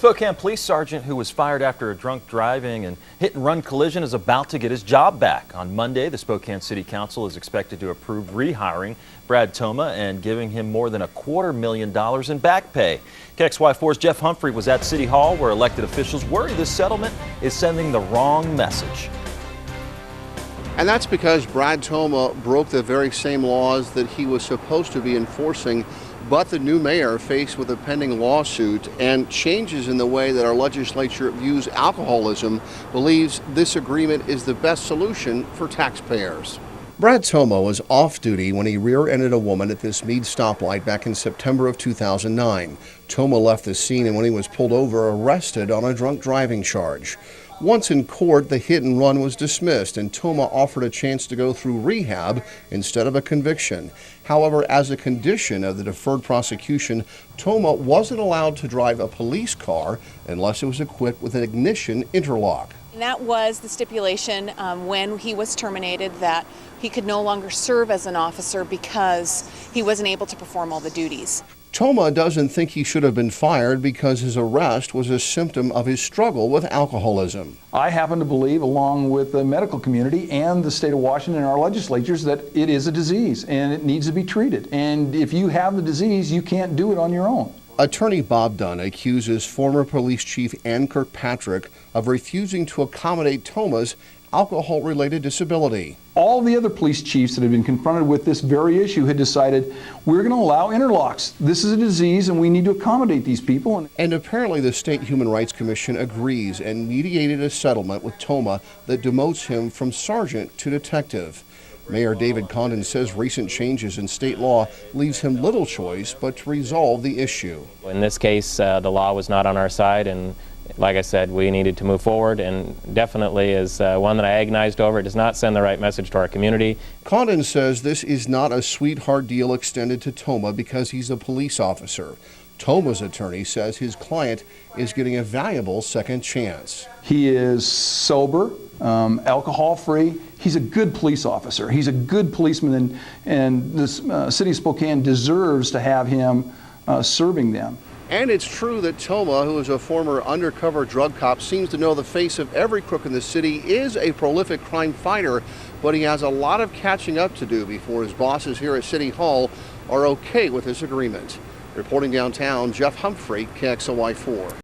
Spokane police sergeant who was fired after a drunk driving and hit-and-run collision is about to get his job back. On Monday, the Spokane City Council is expected to approve rehiring Brad Thoma and giving him more than $250,000 in back pay. KXY4's Jeff Humphrey was at City Hall where elected officials worry this settlement is sending the wrong message. And that's because Brad Thoma broke the very same laws that he was supposed to be enforcing. But the new mayor, faced with a pending lawsuit and changes in the way that our legislature views alcoholism, believes this agreement is the best solution for taxpayers. Brad Thoma was off duty when he rear-ended a woman at this Meade stoplight back in September of 2009. Thoma left the scene and when he was pulled over, arrested on a drunk driving charge. Once in court, the hit and run was dismissed and Thoma offered a chance to go through rehab instead of a conviction. However, as a condition of the deferred prosecution, Thoma wasn't allowed to drive a police car unless it was equipped with an ignition interlock. And that was the stipulation when he was terminated, that he could no longer serve as an officer because he wasn't able to perform all the duties. Thoma doesn't think he should have been fired because his arrest was a symptom of his struggle with alcoholism. I happen to believe, along with the medical community and the state of Washington and our legislatures, that it is a disease and it needs to be treated. And if you have the disease, you can't do it on your own. Attorney Bob Dunn accuses former police chief Ann Kirkpatrick of refusing to accommodate Thoma's alcohol-related disability. All the other police chiefs that have been confronted with this very issue had decided we're going to allow interlocks. This is a disease and we need to accommodate these people. And apparently the State Human Rights Commission agrees and mediated a settlement with Thoma that demotes him from sergeant to detective. Mayor David Condon says recent changes in state law leaves him little choice but to resolve the issue. In this case, the law was not on our side, and like I said, we needed to move forward, and definitely is one that I agonized over. It does not send the right message to our community. Condon says this is not a sweetheart deal extended to Thoma because he's a police officer. Thoma's attorney says his client is getting a valuable second chance. He is sober, alcohol-free. He's a good police officer. He's a good policeman, and this city of Spokane deserves to have him serving them. And it's true that Thoma, who is a former undercover drug cop, seems to know the face of every crook in the city, is a prolific crime fighter, but he has a lot of catching up to do before his bosses here at City Hall are okay with this agreement. Reporting downtown, Jeff Humphrey, KXLY4.